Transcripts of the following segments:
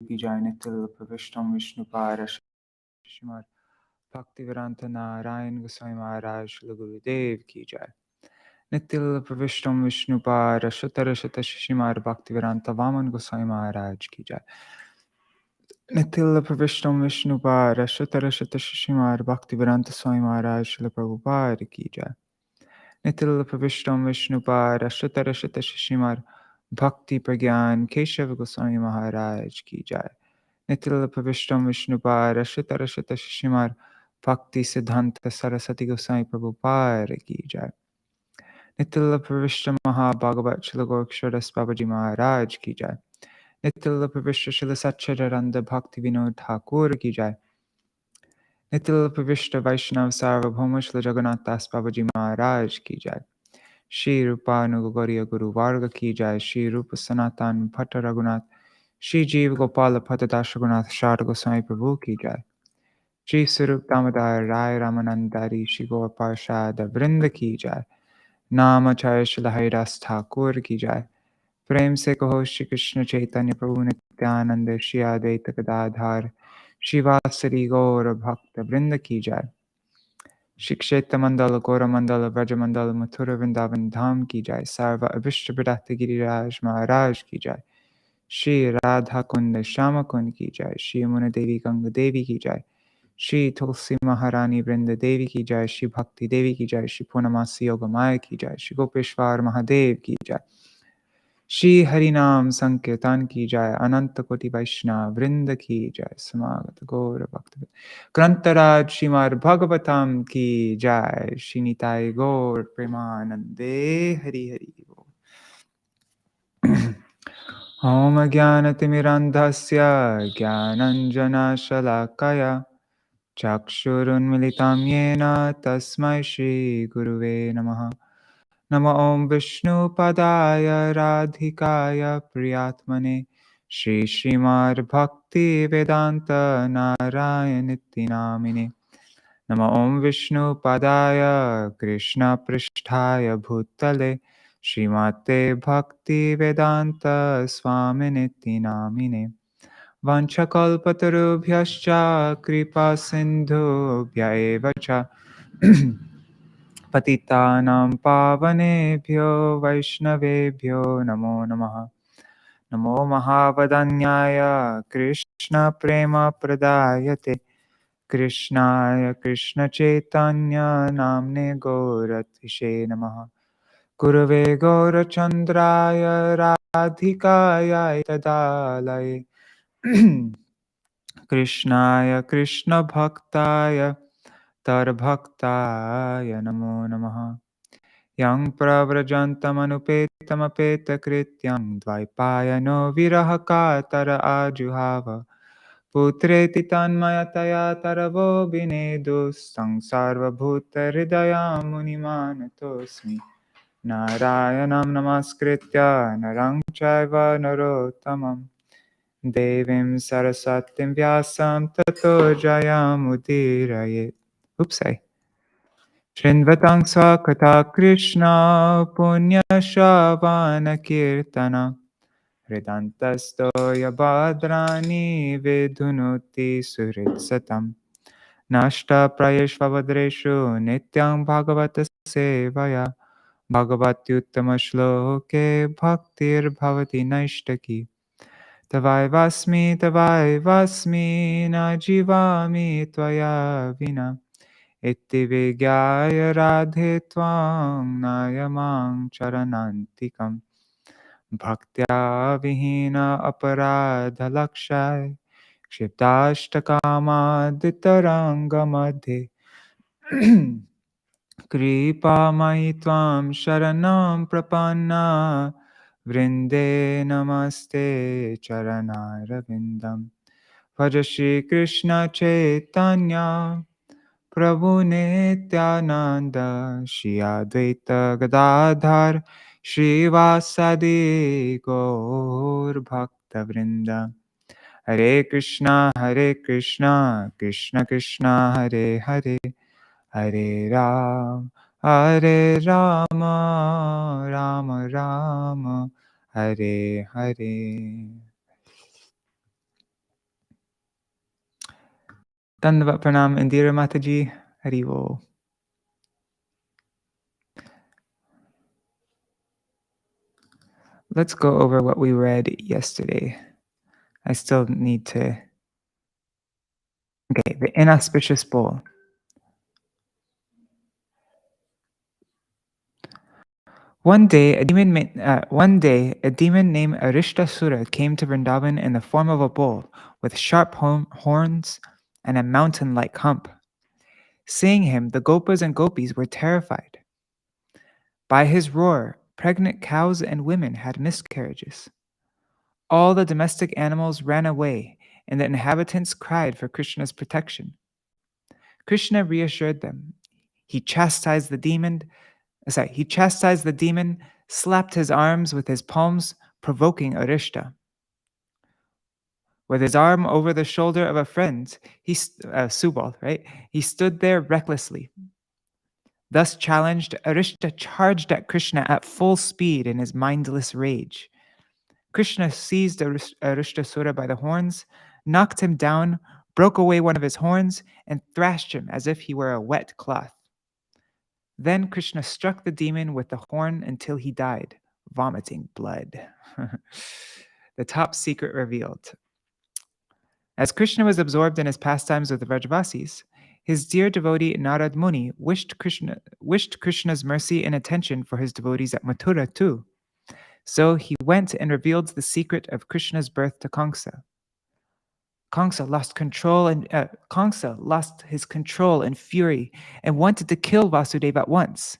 की जय। नित्य प्रविष्टम विष्णुपाद श्रीमद् भक्तिवेदांत नारायण गोसाई महाराज श्री गुरुदेव की जय। नित्य प्रविष्टम विष्णुपाद शतर शत श्रीमद् भक्तिवेदांत वामन गोसाई महाराज की जय। नित्य प्रविष्टम विष्णुपाद शतर शत श्रीमद् भक्तिवेदांत स्वामी महाराज श्री प्रभुपाद की जय। नित्य प्रविष्टम विष्णुपाद शतर शत श्रीमद् भक्ति प्रज्ञान केशव गोस्वामी महाराज की जय। नित्य प्रविष्टम विष्णुपाद शतर शत श्रीमद् भक्ति सिद्धांत सरस्वती गोस्वामी प्रभुपाद की जय। नित्य प्रविष्ट महाभागवत श्री गोरक्षरदास बाबाजी महाराज की जय। नित्य प्रविष्ट श्री सच्चिदानंद भक्ति विनोद ठाकुर की जय। नित्य प्रविष्ट वैष्णव सार्वभौम श्री जगन्नाथ दास बाबाजी महाराज की जय। श्री रूपानुगौरी गुरु वर्ग की जय। श्री रूप सनातन भट्ट रघुनाथ श्री जीव गोपाल भट्टदास रघुनाथ शारद गोस्वामी प्रभु की जय। श्री स्वरूप दामोदर राय रामानंदारी श्री गौर पार्षद वृंद की जय। नामचार्य श्री हरिदास ठाकुर की जय। प्रेम से कहो श्री कृष्ण चैतन्य प्रभु नित्यानंद श्री अद्वैत गदाधर श्रीवासरी गौर भक्त वृंद की जय। श्री क्षेत्र मंडल गौर मंडल व्रज मंडल मथुरा वृंदावन धाम की जय। सर्व अभिष्ट विदात गिरिराज महाराज की जय। श्री राधा कुंड श्याम कुंड की जय। श्री यमुना देवी गंगा देवी की जय। श्री तुलसी महारानी वृंद देवी की जय। श्री भक्ति देवी की जय। श्री पूर्णमासी योग माया की जय। श्री गोपेश्वर महादेव की जय। श्री हरिनाम संकीर्तन की जय। अनंत कोटि वैष्णव वृंद की जय। समागत गौर भक्त ग्रंथराज श्रीमद् भागवतम की जय। श्री निताय गौर प्रेमानंदे हरि हरि बोल। ओम ज्ञानतिमिरान्धस्य ज्ञानञ्जनशलाकया चक्षुरुन्मिलितं येन तस्मै श्रीगुरुवे नमः। नमो ॐ विष्णुपदाय राधिकाय प्रियात्मने श्रीमद्भक्तिवेदान्त नारायणीति नामिने। नमो ॐ विष्णुपदाय कृष्णपृष्ठाय भूतले श्रीमते भक्तिवेदान्त स्वामिनिति नामिने। वाञ्छकल्पतरुभ्यश्च कृपा सिन्धुभ्य एव च पतितानां पावनेभ्यो वैष्णवेभ्यो नमो नमः। नमो महावदन्याय कृष्णप्रेमप्रदायते कृष्णाय कृष्णचैतन्य नाम्ने गौरतिशे नमः। गुरवे गौरचन्द्राय राधिकाय तदालये कृष्णाय कृष्णभक्ताय तरभक्ताय नमो नमः। यं प्रव्रजन्तमनुपेतमपेतकृत्यं द्वैपायनो विरहकातर आजुहाव पुत्रेति तन्मयतया तरवो विनेदुस्तं सर्वभूतहृदयां मुनिमानतोऽस्मि। नारायणं नमस्कृत्य नरं चैव नरोत्तमं देवीं सरस्वतीं व्यासं ततो जयमुदीरयेत्। Oops, Shrinvatam Swakata Krishna Punyashravana Kirtana Hridantasto Yabhadrani Vidhunuti Suritsatam Nashta Prayeshvavadreshu Nityam Bhagavata Sevaya Bhagavatyuttama Shloke Bhaktir Bhavati Naishtaki Tavai Vasmi Najivami Tvaya Vina इति विज्ञाय राधे त्वां नायमां चरणान्तिकं भक्त्या विहीन अपराधलक्षाय क्षिप्ताष्टकामादितरङ्गमध्ये कृपामयि त्वां शरणं प्रपन्ना वृन्दे नमस्ते चरणारविन्दं भज श्रीकृष्ण चैतन्य प्रभु नित्यानंद श्री अद्वैत गदाधर श्रीवासदि गौर भक्त वृंद। हरे Krishna Krishna Krishna Hare Hare Hare Ram Ram Ram Hare Hare. Dandavat Pranam Indira Mataji. Haribo. Let's go over what we read yesterday. I still need to... Okay, the inauspicious bowl. One day, a demon named Arishtasura came to Vrindavan in the form of a bull with sharp horns and a mountain-like hump. Seeing him, the gopas and gopis were terrified. By his roar, pregnant cows and women had miscarriages. All the domestic animals ran away, and the inhabitants cried for Krishna's protection. Krishna reassured them. He chastised the demon, slapped his arms with his palms, provoking Arishta. With his arm over the shoulder of a friend, Subal, right? He stood there recklessly. Thus challenged, Arishta charged at Krishna at full speed in his mindless rage. Krishna seized Arishtasura by the horns, knocked him down, broke away one of his horns, and thrashed him as if he were a wet cloth. Then Krishna struck the demon with the horn until he died, vomiting blood. The top secret revealed. As Krishna was absorbed in his pastimes with the Vrajavasis, his dear devotee Narad Muni wished Krishna's mercy and attention for his devotees at Mathura too. So he went and revealed the secret of Krishna's birth to Kamsa. Kamsa lost his control and fury and wanted to kill Vasudeva at once.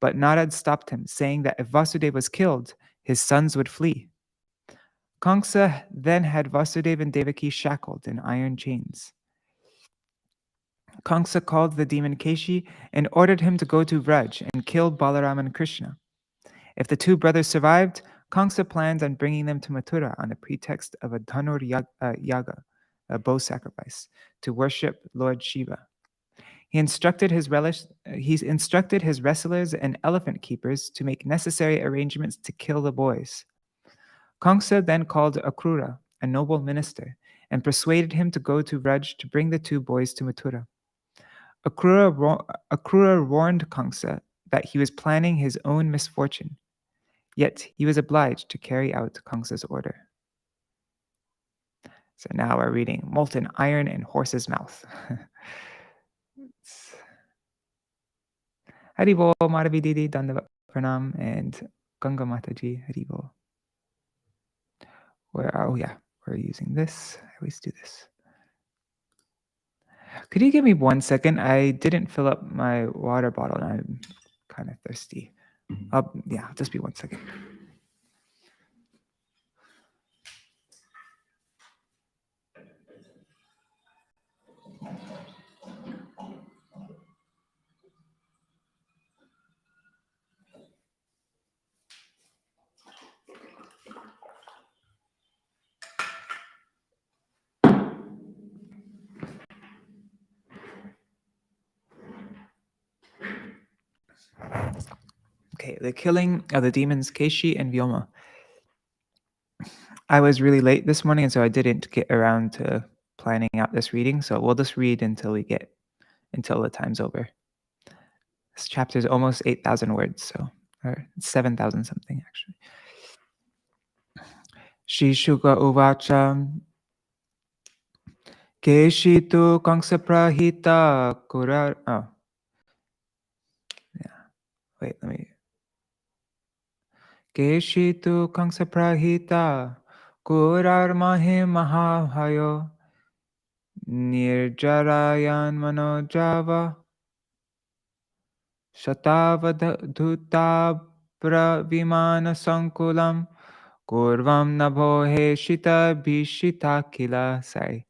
But Narad stopped him, saying that if Vasudeva was killed, his sons would flee. Kamsa then had Vasudeva and Devaki shackled in iron chains. Kamsa called the demon Keshi and ordered him to go to Vraj and kill Balaram and Krishna. If the two brothers survived, Kamsa planned on bringing them to Mathura on the pretext of a Dhanur Yaga, a bow sacrifice, to worship Lord Shiva. He instructed his wrestlers and elephant keepers to make necessary arrangements to kill the boys. Kamsa then called Ṭhākura, a noble minister, and persuaded him to go to Vraj to bring the two boys to Mathura. Ṭhākura warned Kamsa that he was planning his own misfortune, yet he was obliged to carry out Kamsa's order. So now we're reading Molten Iron in Horse's Mouth. Haribo, Madhavi Didi, Dandavat Pranam, and Ganga Mataji, Haribo. We're using this. I always do this. Could you give me 1 second? I didn't fill up my water bottle and I'm kind of thirsty. Just be 1 second. Okay, the killing of the demons Keshi and Vyoma. I was really late this morning, and so I didn't get around to planning out this reading. So we'll just read until the time's over. This chapter is almost 8,000 words, or 7,000 something actually. Shri Shuka Uvacha Keshi tu Kamsa Prahita Kurar. Keshi tu Kamsa Prahita Kurar Mahi Mahahayo Nirjarayan Manojava Shatavadhuta Pravimana Sankulam Kurvam Nabho Heshita Bhishita Kila Sai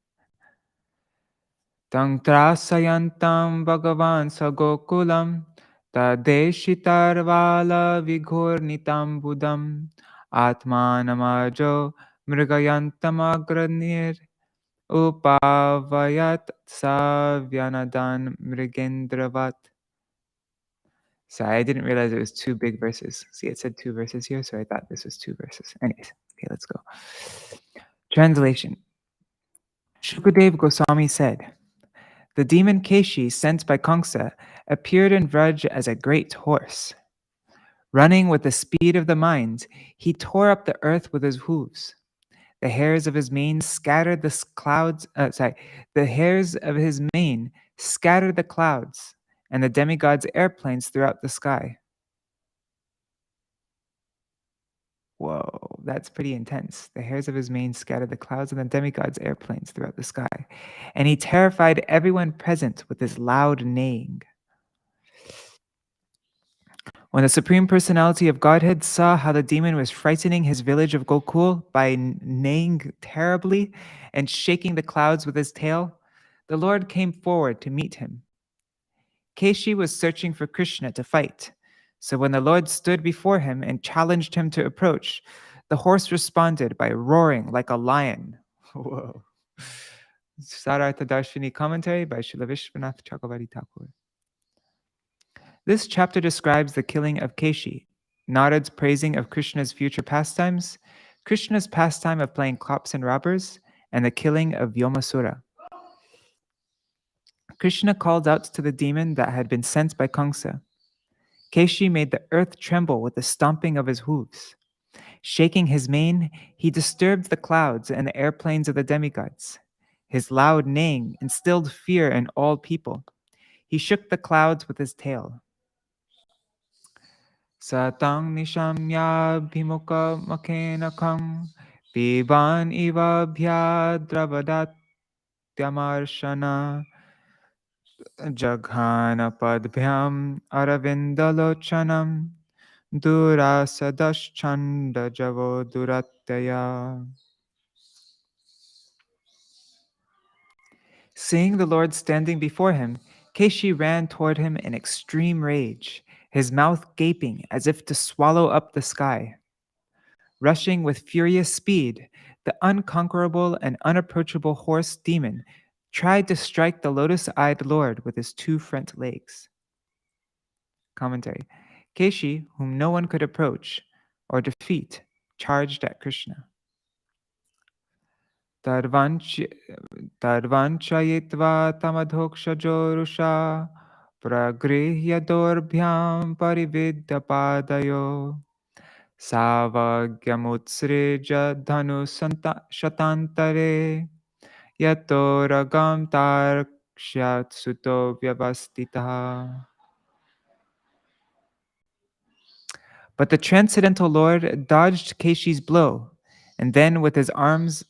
Tang Trasayantam Bhagavan Sagokulam Tadeshitarvala Vighornitam Budam Atmanamajo Mrigayantamagranir Upavayat Savyanadan Mrigendravat. So I didn't realize it was 2 big verses. See, it said 2 verses here, so I thought this was 2 verses. Anyways, okay, let's go. Translation. Shukadev Goswami said, The demon Keshi, sent by Kangsa, appeared in Vraj as a great horse. Running with the speed of the mind, he tore up the earth with his hooves. The hairs of his mane scattered the clouds. The hairs of his mane scattered the clouds and the demigods' airplanes throughout the sky. Whoa, that's pretty intense. The hairs of his mane scattered the clouds and the demigods' airplanes throughout the sky. And he terrified everyone present with his loud neighing. When the Supreme Personality of Godhead saw how the demon was frightening his village of Gokul by neighing terribly and shaking the clouds with his tail, the Lord came forward to meet him. Keshi was searching for Krishna to fight, so when the Lord stood before him and challenged him to approach, the horse responded by roaring like a lion. Whoa. Sārārtha-darśinī commentary by Śrīla Viśvanātha Cakravartī Ṭhākura. This chapter describes the killing of Keshi, Narad's praising of Krishna's future pastimes, Krishna's pastime of playing cops and robbers, and the killing of Vyomasura. Krishna called out to the demon that had been sent by Kangsa. Keshi made the earth tremble with the stomping of his hooves. Shaking his mane, he disturbed the clouds and the airplanes of the demigods. His loud neighing instilled fear in all people. He shook the clouds with his tail. Satang nishamya bhimuka makenakam piban iva bhyadravadatyamarsana jaghana padbhyam aravindalochanam durasadaschanda javo durattaya. Seeing the Lord standing before him, Keshi ran toward him in extreme rage, his mouth gaping as if to swallow up the sky. Rushing with furious speed, the unconquerable and unapproachable horse demon tried to strike the lotus-eyed Lord with his two front legs. Commentary. Keshi, whom no one could approach or defeat, charged at Krishna. Tarvanchayitva tamadhokshajo pragrihya dorbhyam parividya padayo savagyamutsreja dhanu shatantare yato ragam tarkshyat suto vyavastita. But the transcendental Lord dodged Keshi's blow, and then with his arms,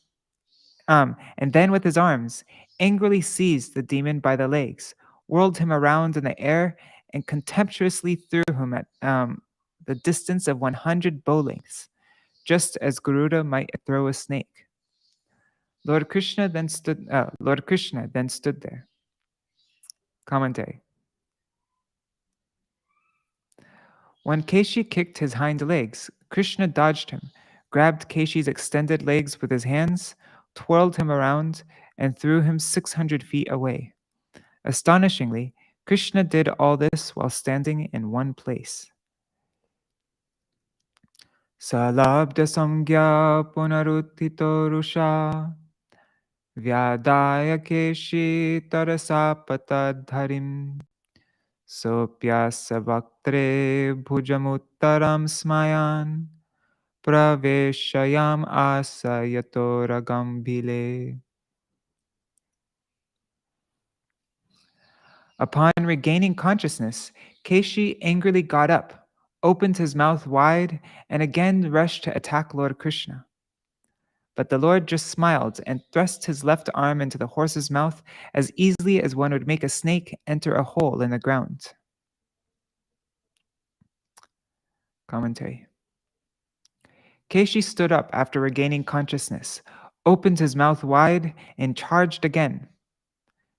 angrily seized the demon by the legs, whirled him around in the air, and contemptuously threw him at the distance of 100 bow lengths, just as Garuda might throw a snake. Lord Krishna then stood there. Commentary. When Keshi kicked his hind legs, Krishna dodged him, grabbed Keshi's extended legs with his hands, twirled him around, and threw him 600 feet away. Astonishingly, Krishna did all this while standing in one place. Salabdha samgya punaruttito rusha vyadaya keshi tarasapatadharim sopyasa vaktre bhujamuttaram smayan praveshayam asayato ragambhile. Upon regaining consciousness, Keshi angrily got up, opened his mouth wide, and again rushed to attack Lord Krishna. But the Lord just smiled and thrust his left arm into the horse's mouth as easily as one would make a snake enter a hole in the ground. Commentary. Keshi stood up after regaining consciousness, opened his mouth wide, and charged again.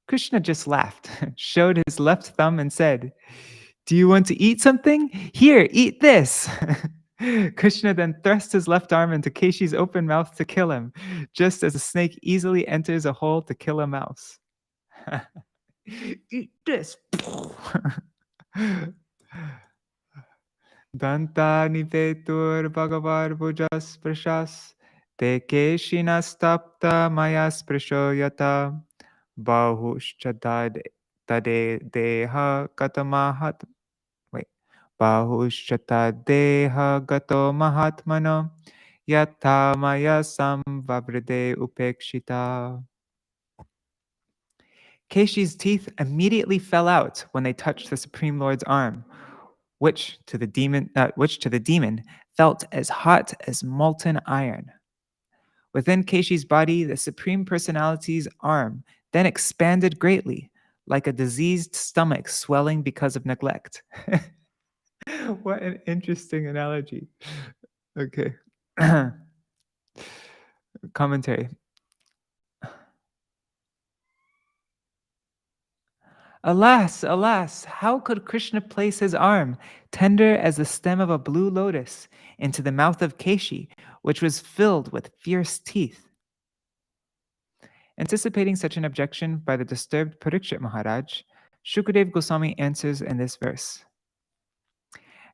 Krishna just laughed, showed his left thumb, and said, "Do you want to eat something? Here, eat this." Krishna then thrust his left arm into Keshi's open mouth to kill him, just as a snake easily enters a hole to kill a mouse. Eat this. Danta nivetur bhagavar bhujas prashas te keshinas tapta maya sprishoyata Bahushcha tade deha katamahat. Wait. Bahushcha tadeha gato mahatmano yatha maya samvavride upekshita. Keshi's teeth immediately fell out when they touched the Supreme Lord's arm, which to the demon felt as hot as molten iron. Within Keshi's body, the Supreme Personality's arm then expanded greatly, like a diseased stomach swelling because of neglect. What an interesting analogy. Okay. Commentary. Alas, alas, how could Krishna place his arm, tender as the stem of a blue lotus, into the mouth of Keshi, which was filled with fierce teeth? Anticipating such an objection by the disturbed Parikshit Maharaj, Shukadev Goswami answers in this verse.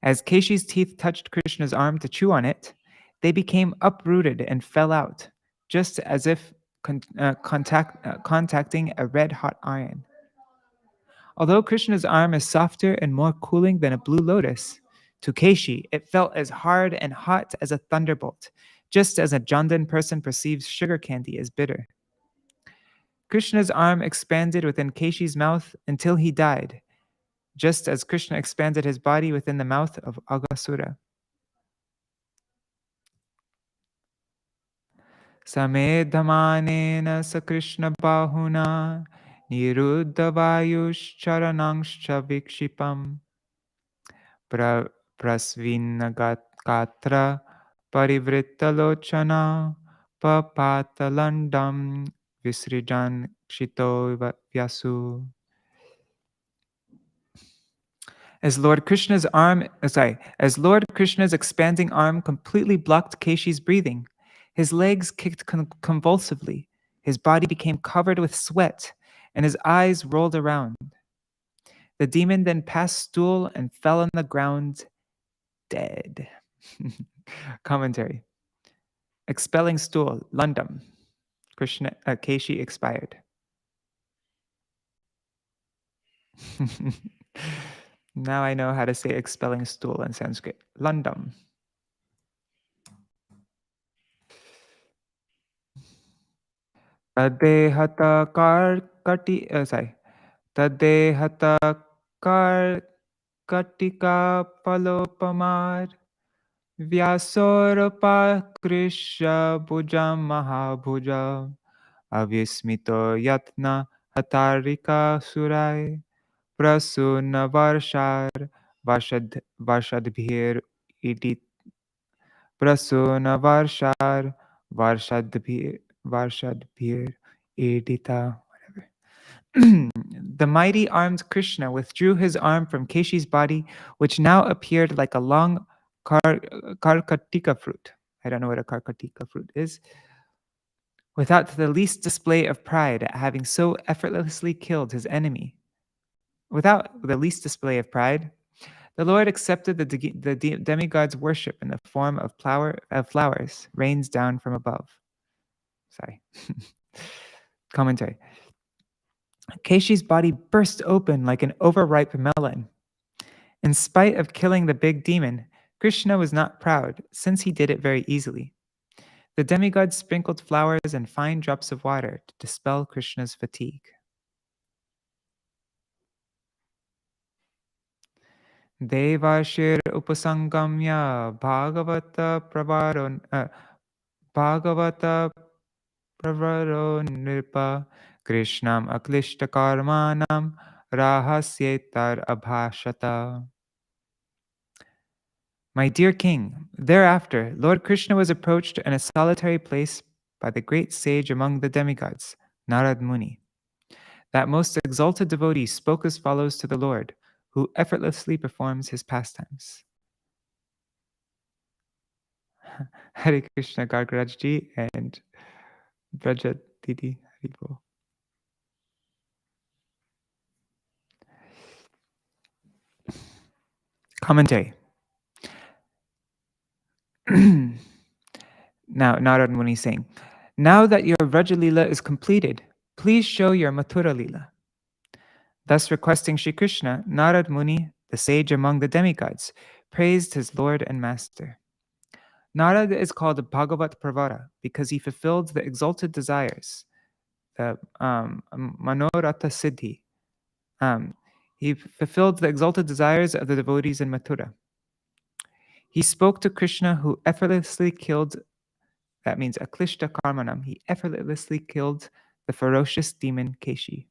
As Keshi's teeth touched Krishna's arm to chew on it, they became uprooted and fell out, just as if contacting a red-hot iron. Although Krishna's arm is softer and more cooling than a blue lotus, to Keshi it felt as hard and hot as a thunderbolt, just as a Jandan person perceives sugar candy as bitter. Krishna's arm expanded within Keshi's mouth until he died, just as Krishna expanded his body within the mouth of Aghasura. Samedhamanena sa Krishna bahuna niruddhavayushcharanangshcha vikshipam prasvinnagatra parivrittalochana papatalandam visrijan kshito vyasu. As Lord Krishna's expanding arm completely blocked Keshi's breathing, his legs kicked convulsively, his body became covered with sweat, and his eyes rolled around. The demon then passed stool and fell on the ground, dead. Commentary. Expelling stool, Landam. Keshi expired. Now I know how to say expelling stool in Sanskrit. Landam. Tadehata kartika palopamar vyasorapa krisha bhujam mahabhuja avismito yatna hatarika surai prasuna varshar varshadbhir idit prasuna varshar varshadbhir edita. The mighty armed Krishna withdrew his arm from Keshi's body, which now appeared like a long karkatika fruit. I don't know what a karkatika fruit is. Without the least display of pride at having so effortlessly killed his enemy. Without the least display of pride, the Lord accepted the demigod's worship in the form of flowers rains down from above. Sorry. Commentary. Keshi's body burst open like an overripe melon. In spite of killing the big demon, Krishna was not proud, since he did it very easily. The demigod sprinkled flowers and fine drops of water to dispel Krishna's fatigue. Devashir upasangamya Bhāgavata pravaro nirpa Krishnam aklishta karmanam rahasyetar abhashata. My dear king, thereafter, Lord Krishna was approached in a solitary place by the great sage among the demigods, Narad Muni. That most exalted devotee spoke as follows to the Lord, who effortlessly performs his pastimes. Hare Krishna Gargaraj ji and Brajat Didi Haribo. Commentary. Now, Narad Muni saying, now that your Vraja Leela is completed, Please show your Mathura Lila. Thus requesting Sri Krishna, Narad Muni, the sage among the demigods, praised his Lord and Master. Narad is called Bhagavat Pravara because he fulfilled the exalted desires, the Manoratha Siddhi. He fulfilled the exalted desires of the devotees in Mathura. He spoke to Krishna, who effortlessly killed, that means Aklishta Karmanam, he effortlessly killed the ferocious demon Keshi.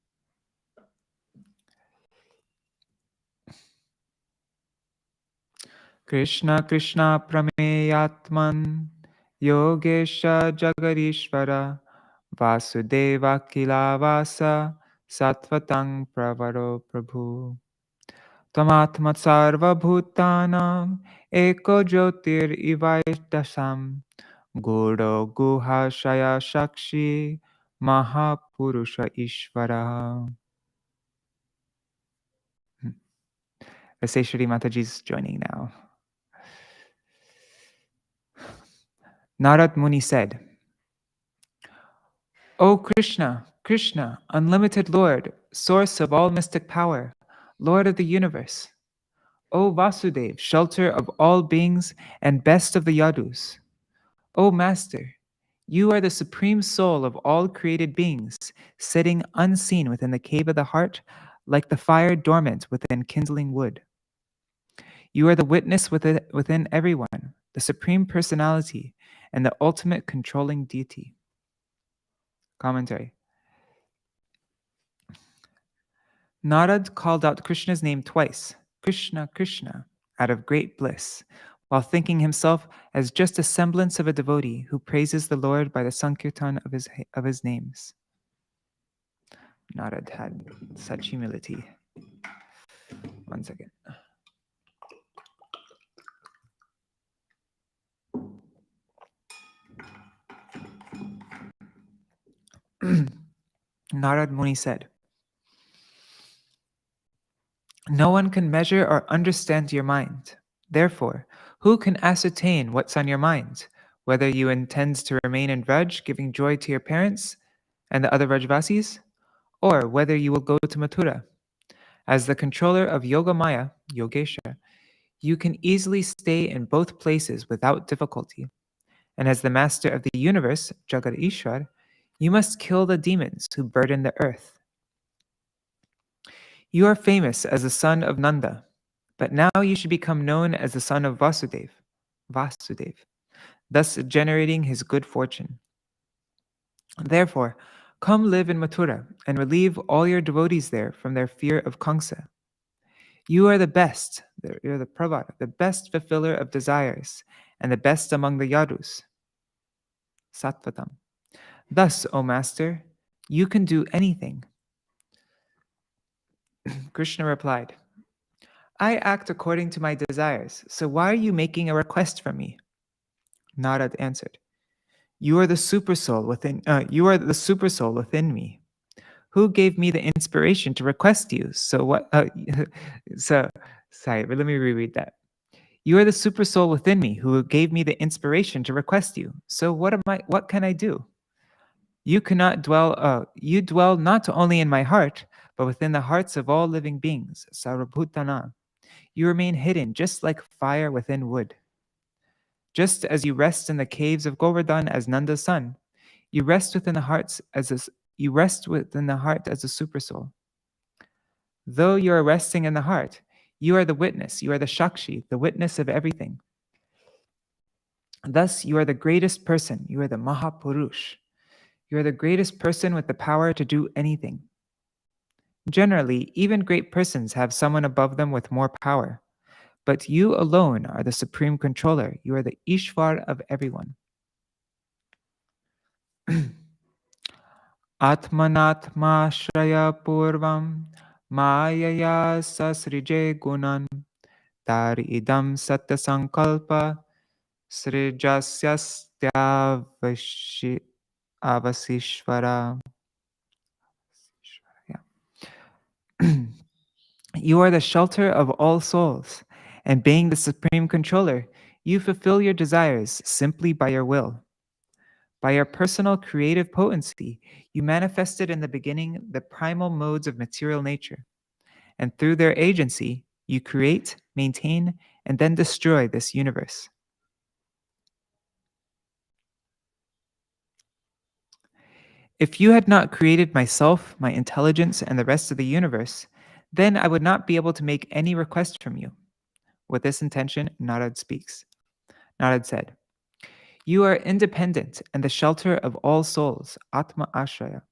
Krishna Krishna Prameyatman Yogesha Jagarishvara Vasudeva Kilavasa Sattvatang Pravaro Prabhu Tamatma Sarva Bhutanam Eko Jyotir Ivaishtasam Guru Guha Shaya Shakshi Mahapurusha Ishvara. Let's say Shri Mataji's joining now. Narad Muni said, O Krishna, Krishna, unlimited Lord, source of all mystic power, Lord of the universe. O Vasudev, shelter of all beings and best of the Yadus. O Master, you are the supreme soul of all created beings, sitting unseen within the cave of the heart, like the fire dormant within kindling wood. You are the witness within everyone, the supreme personality, and the ultimate controlling deity. Commentary. Narad called out Krishna's name twice, Krishna, Krishna, out of great bliss, while thinking himself as just a semblance of a devotee who praises the Lord by the sankirtan of his names. Narad had such humility. One second. Narad Muni said, no one can measure or understand your mind. Therefore, who can ascertain what's on your mind, whether you intend to remain in Vraj, giving joy to your parents and the other Vrajvasis, or whether you will go to Mathura? As the controller of Yoga Maya, Yogesha, you can easily stay in both places without difficulty. And as the master of the universe, Jagat Ishwar, you must kill the demons who burden the earth. You are famous as the son of Nanda, but now you should become known as the son of Vasudev, thus generating his good fortune. Therefore, come live in Mathura and relieve all your devotees there from their fear of Kamsa. You are the best, you're the Pravara, the best fulfiller of desires, and the best among the Yadus. Sattvatam. Thus, O Master, you can do anything. Krishna replied, I act according to my desires, so why are you making a request from me? Narad answered, You are the super soul within me. Who gave me the inspiration to request you? So what? Sorry, but let me reread that. You are the super soul within me, who gave me the inspiration to request you. So what can I do? You you dwell not only in my heart, but within the hearts of all living beings, Sarvabhutana. You remain hidden, just like fire within wood. Just as you rest in the caves of Govardhan as Nanda's son, you rest within the heart as a super soul. Though you are resting in the heart, you are the witness, you are the Shakshi, the witness of everything. Thus, you are the greatest person, you are the Mahapurush. You are the greatest person with the power to do anything. Generally, even great persons have someone above them with more power. But you alone are the supreme controller. You are the Ishvar of everyone. Atmanatma Shraya Purvam Mayaya Sasrije Gunan Tari Idam Satya Sankalpa Srijasyastya Avasishvara. You are the shelter of all souls, and being the supreme controller, you fulfill your desires simply by your will. By your personal creative potency, you manifested in the beginning the primal modes of material nature, and through their agency, you create, maintain, and then destroy this universe. If you had not created myself, my intelligence, and the rest of the universe, then I would not be able to make any request from you. With this intention, Narad speaks. Narad said, "You are independent and the shelter of all souls, Atma Ashraya.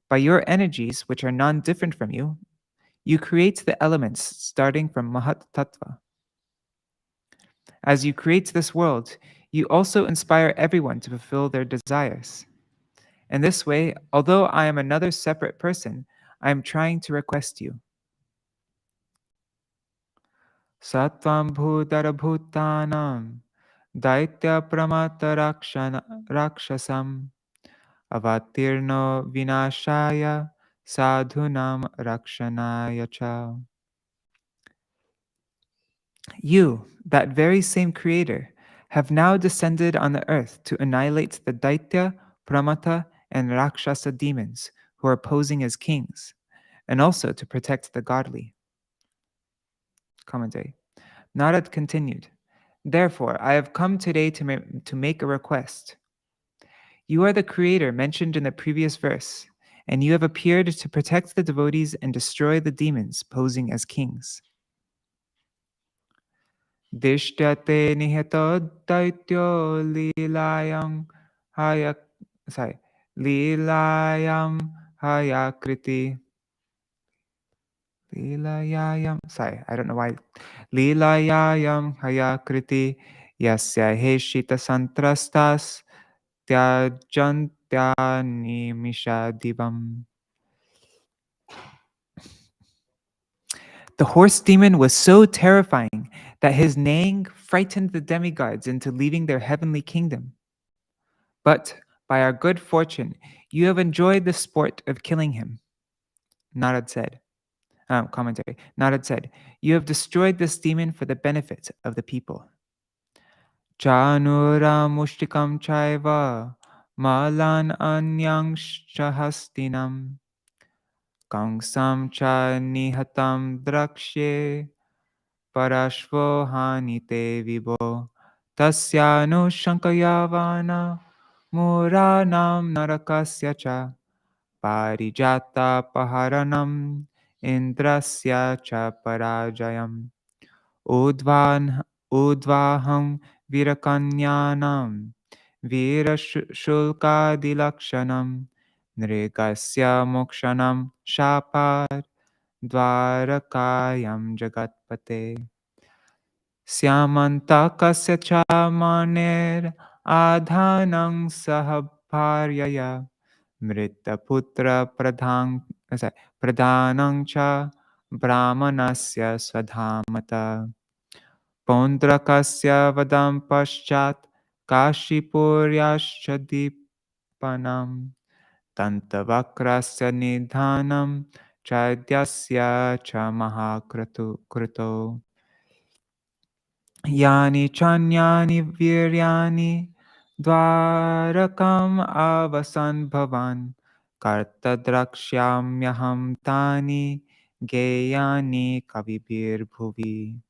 By your energies, which are non-different from you, you create the elements starting from Mahat Tattva. As you create this world, you also inspire everyone to fulfill their desires. In this way, although I am another separate person, I am trying to request you. Sattvam bhutara bhutanam daitya pramata rakshasam avatirno vinashaya sadhunam rakshanaya cha." You, that very same creator, have now descended on the earth to annihilate the Daitya, Pramata, and Rakshasa demons who are posing as kings, and also to protect the godly. Commentary. Narad continued, "Therefore, I have come today to make a request. You are the creator mentioned in the previous verse, and you have appeared to protect the devotees and destroy the demons posing as kings. Dishtyate nihato daityo lilayam haya lilayam hayakriti. I don't know why. Lilayayam hayakriti yasya heshita santrastas tyajantyani mishadivam." The horse demon was so terrifying that his neighing frightened the demigods into leaving their heavenly kingdom. But by our good fortune, you have enjoyed the sport of killing him. Narad said, commentary, Narad said, "You have destroyed this demon for the benefit of the people. Chanura mushtikam chaiva malan anyang shahastinam kangsam cha nihatam drakshe parashvo hanite vibo tasyanu shankayavana muranam narakasya cha parijata paharanam indrasya cha parajayam udvaham virakanyanam virashulkadilakshanam nrigasya mokshanam shapar dvarakayam jagatpate syamantakasya cha maner adhanang sahabharyaya mritaputra pradhanang cha brahmanasya swadhamata Pondrakasya vadam paschat kashipuryascha dipanam tantavakrasya nidhanam chadyasya cha mahakrito yani chanyani viryani dvarakam avasan bhavan kartadrakshyamyaham tani geyani kavibir bhuvi.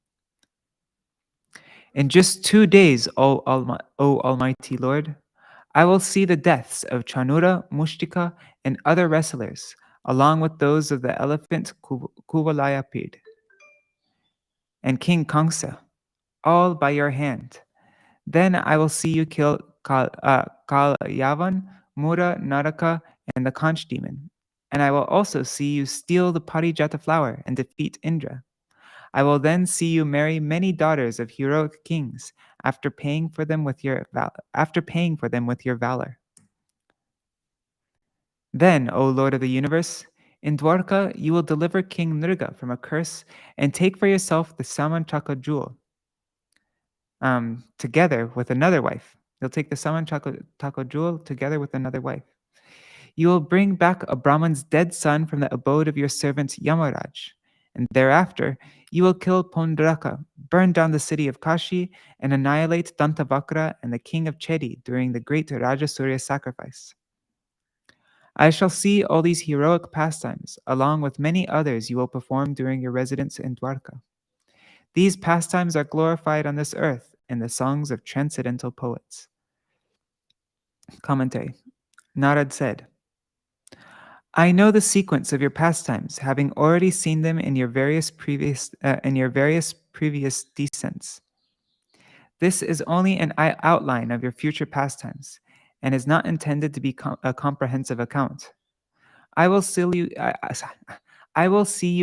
In just 2 days, O Almighty Lord, I will see the deaths of Chanura, Mushtika, and other wrestlers, along with those of the elephant Kuvalayapid and King Kangsa, all by your hand. Then I will see you kill Kalayavan, Mura, Naraka, and the conch demon. And I will also see you steal the Parijata flower and defeat Indra. I will then see you marry many daughters of heroic kings after paying for them with your valor. Then, O Lord of the universe, in Dwarka you will deliver King Nrga from a curse and take for yourself the Samanchaka jewel together with another wife. You'll take the Samanchaka jewel together with another wife. You will bring back a Brahman's dead son from the abode of your servant Yamaraj, and thereafter you will kill Pondraka, burn down the city of Kashi, and annihilate Dantavakra and the king of Chedi during the great Rajasurya sacrifice. I shall see all these heroic pastimes, along with many others you will perform during your residence in Dwarka. These pastimes are glorified on this earth in the songs of transcendental poets. Commentary. Narad said, I know the sequence of your pastimes, having already seen them in your various previous descents. This is only an outline of your future pastimes, and is not intended to be a comprehensive account. I will see you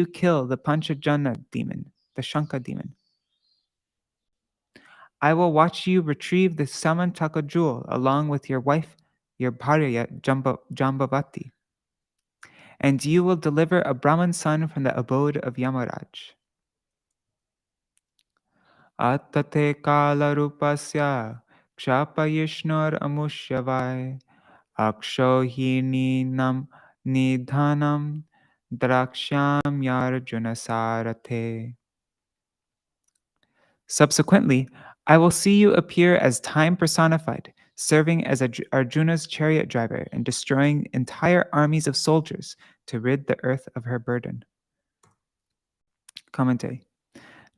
kill the Panchajana demon, the Shanka demon. I will watch you retrieve the Samantaka jewel along with your wife, your Bharya Jambavati. And you will deliver a Brahman son from the abode of Yamaraj. Attate kala rupasya kshapayishnor amushyavai akshohininam nidhanam draksham yarjuna Sārātha. Subsequently, I will see you appear as time personified, serving as Arjuna's chariot driver and destroying entire armies of soldiers to rid the earth of her burden. Commentary.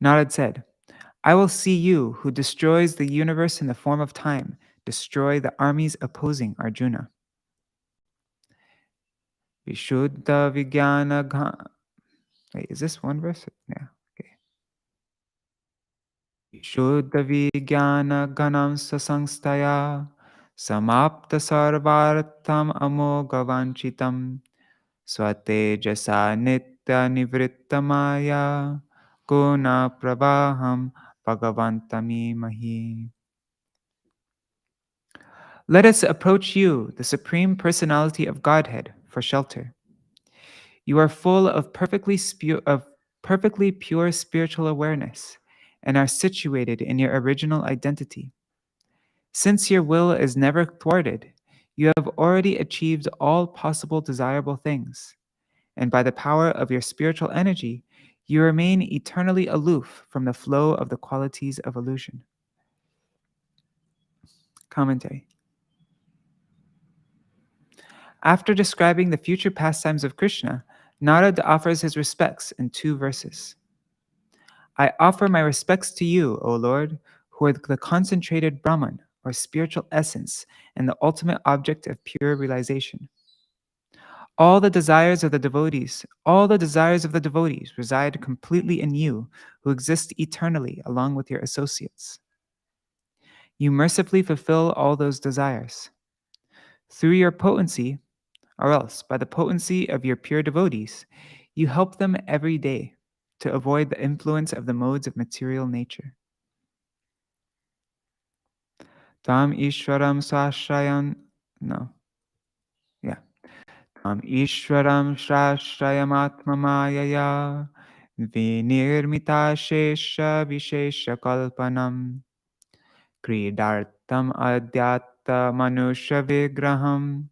Narad said, I will see you, who destroys the universe in the form of time, destroy the armies opposing Arjuna. Vishuddha Vijnana Wait, is this one verse? Yeah, okay. Vishuddha Vijnana Ganam Sasangstaya Samapta Sarvartham Amogavanchitam Swatejasa Nitya Nivrittamaya Guna Prabhaham Bhagavantami Mahi. Let us approach you, the Supreme Personality of Godhead, for shelter. You are full of perfectly pure spiritual awareness and are situated in your original identity. Since your will is never thwarted, you have already achieved all possible desirable things, and by the power of your spiritual energy, you remain eternally aloof from the flow of the qualities of illusion. Commentary. After describing the future pastimes of Krishna, Narad offers his respects in 2 verses. I offer my respects to you, O Lord, who are the concentrated Brahman, or spiritual essence, and the ultimate object of pure realization. All the desires of the devotees reside completely in you, who exist eternally along with your associates. You mercifully fulfill all those desires. Through your potency, or else by the potency of your pure devotees, you help them every day to avoid the influence of the modes of material nature. Tam Ishwaram Sashrayan, Tam Ishwaram Shrashrayam Atmamayaya Vinirmita Shesha Vishesha Kalpanam Kridartam Adhyata Manusha Vigraham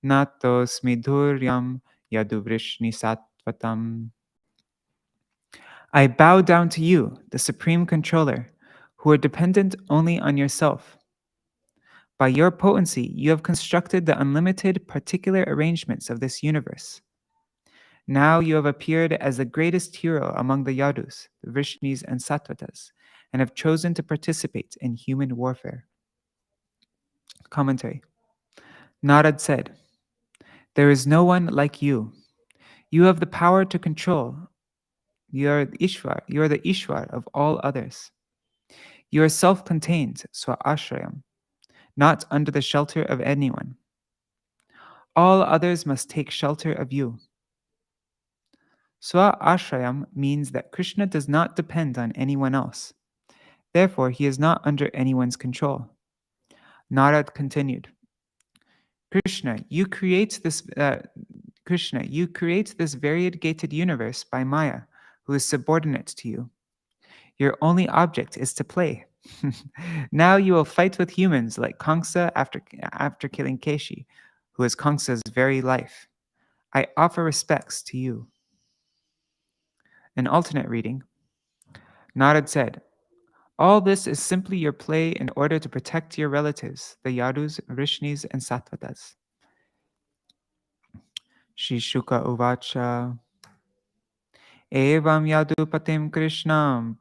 Natosmi Dhuryam Yaduvrishni Sattvatam. I bow down to you, the Supreme Controller, who are dependent only on yourself. By your potency, you have constructed the unlimited particular arrangements of this universe. Now you have appeared as the greatest hero among the Yadus, the Vrishnis, and Sattvatas, and have chosen to participate in human warfare. Commentary. Narad said, there is no one like you. You have the power to control. You are the Ishwar of all others. You are self-contained, Swa-ashrayam, not under the shelter of anyone. All others must take shelter of you. Swa-ashrayam means that Krishna does not depend on anyone else. Therefore, he is not under anyone's control. Narad continued, Krishna, you create this variegated universe by Maya, who is subordinate to you. Your only object is to play. Now you will fight with humans like Kamsa after killing Keshi, who is Kamsa's very life. I offer respects to you. An alternate reading. Narad said, "All this is simply your play in order to protect your relatives, the Yadus, Rishnis, and Sattvatas." Shri Shuka Uvacha. Evam yadupatim Krishnam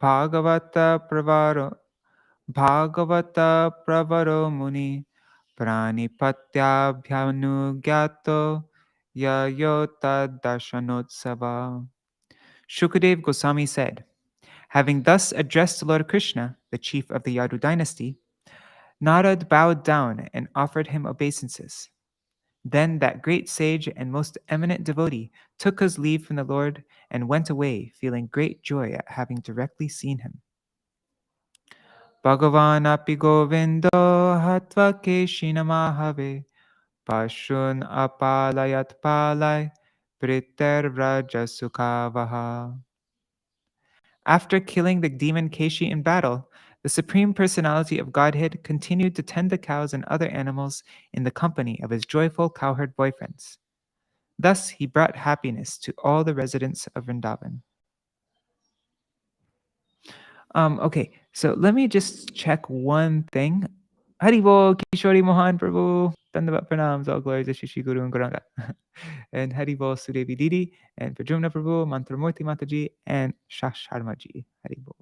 Bhagavata pravaro muni pranipatyabhyanugyato yayota darshanotsava. Shukadev Goswami said, having thus addressed Lord Krishna, the chief of the Yadu dynasty, Narad bowed down and offered him obeisances. Then that great sage and most eminent devotee took his leave from the Lord and went away, feeling great joy at having directly seen him. Bhagavan api govindo hatva keshina mahave pashun apalayat palay priter vraja sukavaha. After killing the demon Keshi in battle, the Supreme Personality of Godhead continued to tend the cows and other animals in the company of his joyful cowherd boyfriends. Thus, he brought happiness to all the residents of Vrindavan. Okay, so let me just check one thing. Haribo Kishori Mohan Prabhu, Dandavat Pranams, all glories to Shri Guru and Gauranga. And Haribo Sudevi Didi, and Prajumna Prabhu, Mantramurti Mataji, and Shash Sharmaji. Haribo.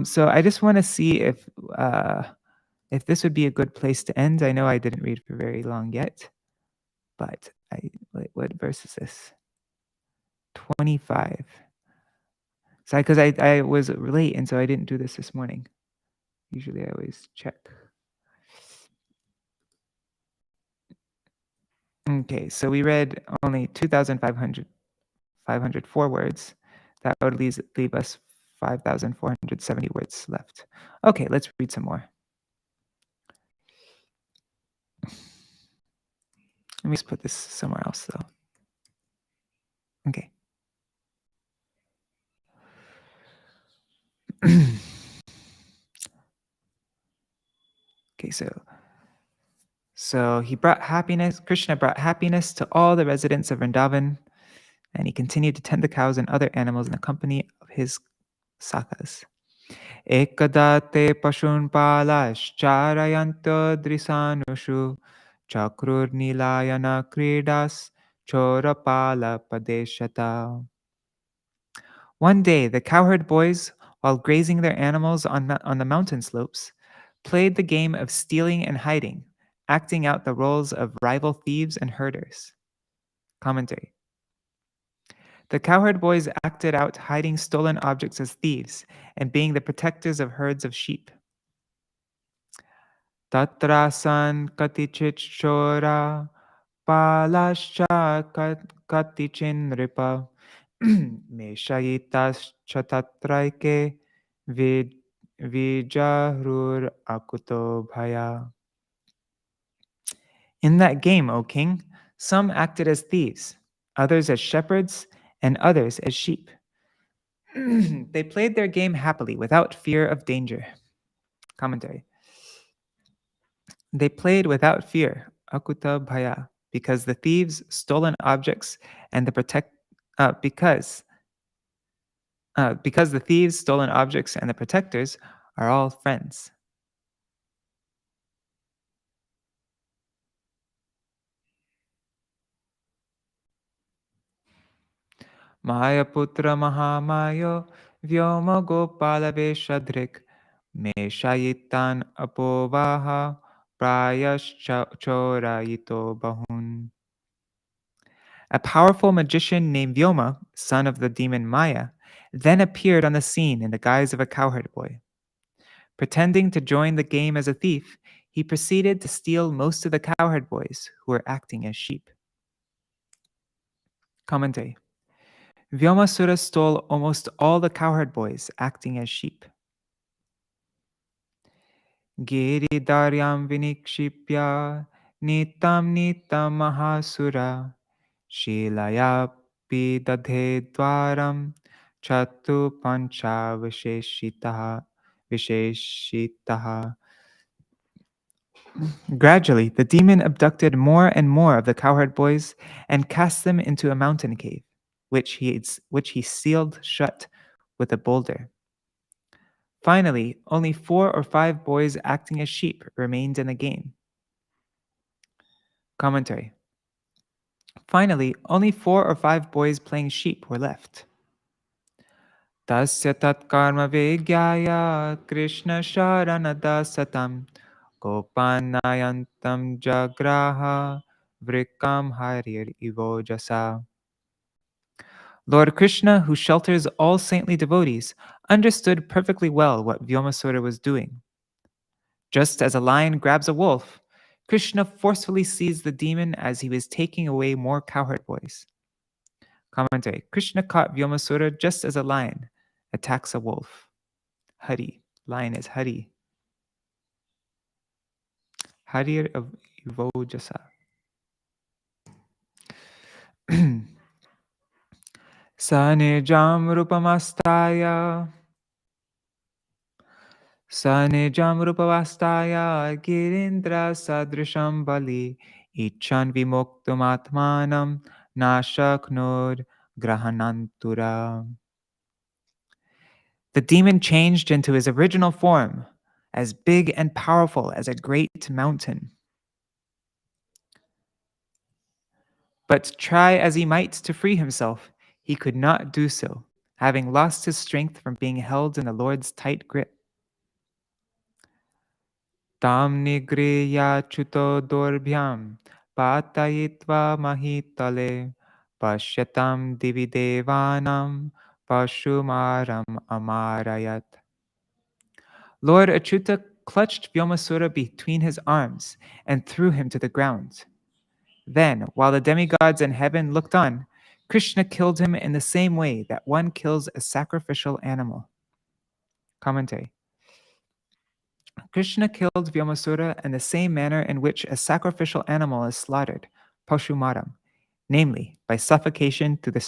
So I just want to see if this would be a good place to end. I know I didn't read for very long yet, but what verse is this? 25. So because I was late, and so I didn't do this morning. Usually I always check. Okay, so we read only 2,504 words. That would leave us 5,470 words left. Okay, let's read some more. Let me just put this somewhere else, though. Okay. Okay, so he brought happiness. Krishna brought happiness to all the residents of Vrindavan, and he continued to tend the cows and other animals in the company of his sakas. Ekadate pashun palash charayanto drisanushu chakrur nilayana kridas chorapala padeshata. One day, the cowherd boys, while grazing their animals on the mountain slopes, played the game of stealing and hiding, acting out the roles of rival thieves and herders. Commentary. The cowherd boys acted out hiding stolen objects as thieves and being the protectors of herds of sheep. Tatrasan katichit chora palascha katichin ripa meshayitas chatatraike vijahrur akuto bhaya. In that game, O king, some acted as thieves, others as shepherds, and others as sheep. They played their game happily without fear of danger. Commentary. They played without fear, akuta bhaya, because the thieves' stolen objects and the because the thieves' stolen objects and the protectors are all friends. Mayaputra Mahamayo Vyoma Gopala Veshadrik Meshayitan Apovaha Prayash Chorayito Bahun. A powerful magician named Vyoma, son of the demon Maya, then appeared on the scene in the guise of a cowherd boy. Pretending to join the game as a thief, he proceeded to steal most of the cowherd boys who were acting as sheep. Commentary. Vyomasura stole almost all the cowherd boys acting as sheep. Giridaryam vinikshipya nitam nitam mahasura Śrīlaya pidadhe dvaram chatu pancha visheshitaha. Gradually, the demon abducted more and more of the cowherd boys and cast them into a mountain cave. which he sealed shut with a boulder. Finally, only 4 or 5 boys acting as sheep remained in the game. Commentary. Finally, only 4 or 5 boys playing sheep were left. Tasya tat karma vegyaya Krishna sharanada satam Gopanayantam jagraha vrikam harir ivojasa. Lord Krishna, who shelters all saintly devotees, understood perfectly well what Vyomasura was doing. Just as a lion grabs a wolf, Krishna forcefully seized the demon as he was taking away more cowherd boys. Commentary. Krishna caught Vyomasura just as a lion attacks a wolf. Hari. Lion is Hari. Harir of Ivojasa. Sanijam rupamastaya. Sanijam rupavastaya girindra sadrisham bali ichan vimoktum atmanam nashaknur grahanantura. The demon changed into his original form, as big and powerful as a great mountain. But try as he might to free himself, he could not do so, having lost his strength from being held in the Lord's tight grip. Tam nigriya chuto dorbhyam patayitva mahitale pashyatam dividevanam pashumaram amarayat. Lord Achyuta clutched Vyomasura between his arms and threw him to the ground. Then, while the demigods in heaven looked on, Krishna killed him in the same way that one kills a sacrificial animal. Commentary. Krishna killed Vyomasura in the same manner in which a sacrificial animal is slaughtered, pashumaram, namely by suffocation through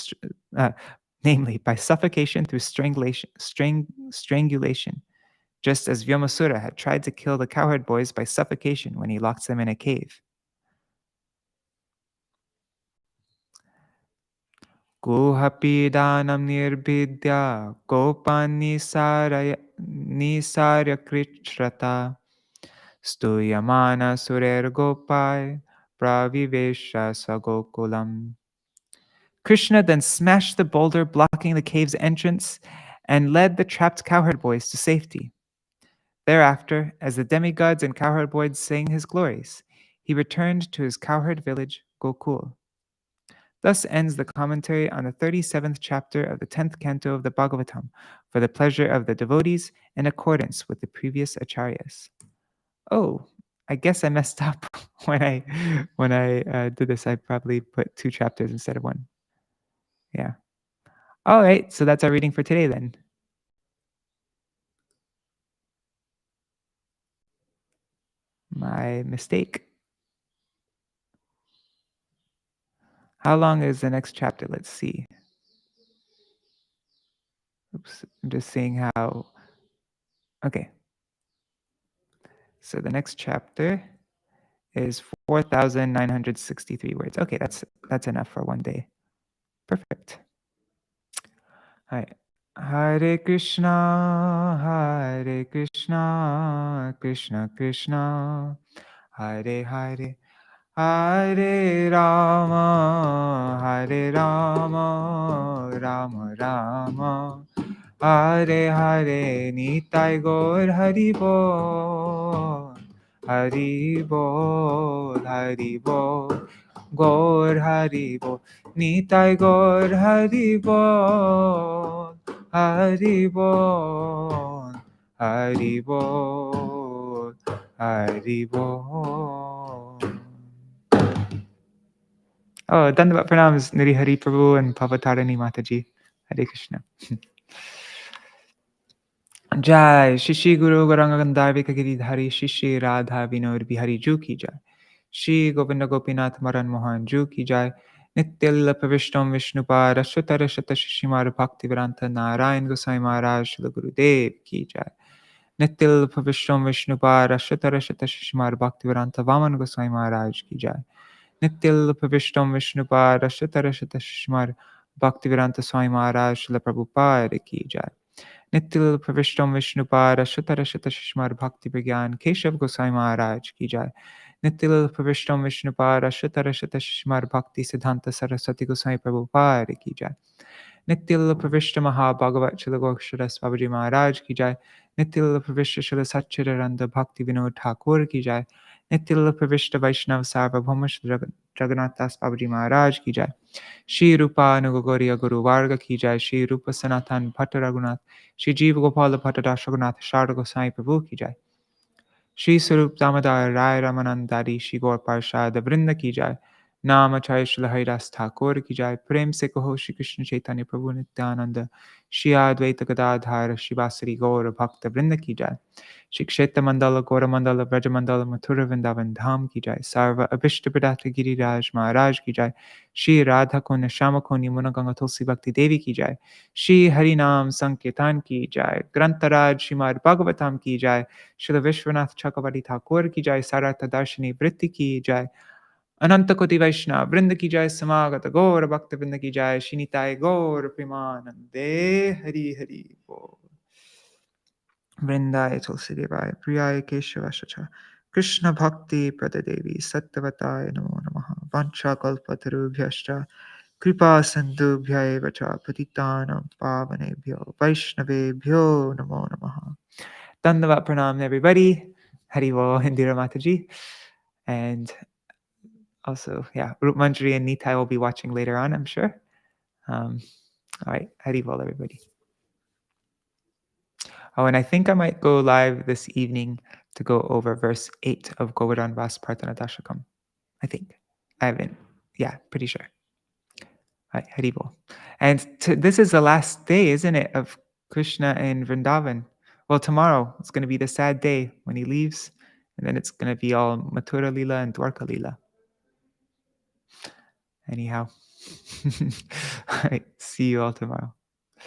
strangulation, just as Vyomasura had tried to kill the cowherd boys by suffocation when he locked them in a cave. Guhapidanam nirbidya gopan nisarya krichrata stuyamana surer gopai pravivesha sagokulam. Krishna then smashed the boulder blocking the cave's entrance and led the trapped cowherd boys to safety. Thereafter, as the demigods and cowherd boys sang his glories, he returned to his cowherd village, Gokul. Thus ends the commentary on the 37th chapter of the 10th canto of the Bhagavatam for the pleasure of the devotees in accordance with the previous acharyas. Oh, I guess I messed up when I did this. I probably put 2 chapters instead of 1. Yeah. All right, so that's our reading for today then. My mistake. How long is the next chapter? Let's see. Oops, I'm just seeing how. Okay. So the next chapter is 4,963 words. Okay, that's enough for one day. Perfect. All right. Hare Krishna, Krishna Krishna, Hare Hare, Hare Rama, Rama Rama, Hare Hare, Nitai Gaur Hari Bol, Hari Bol, Hari Bol, Gaur Hari Bol, Nitai Gaur Hari Bol, Hari Bol, Hari Bol, Hari Bol. Oh, Dandavat Pranams, Niri Hari Prabhu and Pavatarani Mataji. Hare Krishna. Jai Shishi Guru Gauranga Gandharvika Giridhari Shishi Radha Vinod Bihari Ju Ki Jai. Shri Govinda Gopinath Maran Mohan Ju Ki Jai. Nityalla Pravishtam Vishnupad Ashvatara Shata Shishimar Bhaktivedanta Narayan Gosai Maharaj Shila Gurudev Ki Jai. Nityalla Pravishtam Vishnupad Ashvatara Shata Shishimar Bhaktivedanta Vaman Gosai Maharaj Ki Jai. Nityalla Pravishtam Vishnupad Ashvatara Shata Shishimar Bhaktivedanta Swami Maharaj Śrīla Prabhupada ki jai. Nitya Pravishtam Vishnupara Shatarashata Shishmar Bhakti Vigyan Keshav Goswami Maharaj ki jai. Nitya Pravishtam Vishnupara Shatarashata Shishmar Bhakti Siddhanta Saraswati Goswami Prabhupada ki jai. Nitya Pravishta Maha Bhagavat Śrīla Gokshara Babaji Maharaj ki jai. Nitya Pravishta Śrīla Satchidananda Bhakti Vinod Ṭhākura ki jai. Nitya Pravishta Vaishnav Sarvabhauma Śrīla Jagannath Das Babaji Maharaj ki jai. Shri Rupa Anugauriya Guru Varga ki jai. Shri Rupa Sanatan Bhatta Raghunath Shri Jiva Gopala Bhatta Das Raghunath Sharda Goswami Prabhu ki jai. Shri Sarup Damodar Rai Ramanandari Shri Gaur Parshad Vrinda ki jai. Namacharya Śrīla Haridas Ṭhākura ki jai. Prem se kaho Shri Krishna Chaitanya Prabhu Nityananda Shri Advaita Gadadhara Shri Vasari Gaura Bhakta Vrinda ki jai. Shri Kshetra Mandala Gaura Mandala Vraja Mandala Mathura Vrindavan Dham ki jai. Sarva Abhishta Pradata Giriraj Maharaj ki jai. Shri Radha Kunda Shama Kunda Yamuna Ganga Tulsi Bhakti Devi ki jai. Shri Harinam Sankirtan ki jai. Grantaraj Śrīmad-Bhāgavatam ki jai. Shri Viśvanātha Cakravartī Ṭhākura ki jai. Sārārtha-darśinī vritti ki jai. Ananta Koti Vaishnava Vrinda ki jai. Samagata Gaura Bhakta Vrinda ki jai. Shri Nitai Gaura Premanande Hari Hari Bol. Vrindaya Tulsi Devaya Priyaya Keshava Krishna Bhakti Pradadevi Sattvatāya Namo Namaha Vancha Kalpatarubhyascha Kripa Sindhubhya eva cha Patitanam Pavanebhyo Vaishnavebhyo Namo Namaha. Dandavat Pranam everybody. Haribol Indira Mataji. And also, yeah, Rup Manjari and Nitai will be watching later on, I'm sure. All right, Haribol everybody. Oh, and I think I might go live this evening to go over verse 8 of Govardhan Vas Prarthana Dashakam. I think. I haven't. Yeah, pretty sure. Right, Haribol. And this is the last day, isn't it, of Krishna in Vrindavan? Well, tomorrow it's going to be the sad day when he leaves, and then it's going to be all Mathura Lila and Dwarka Lila. Anyhow. All right, see you all tomorrow.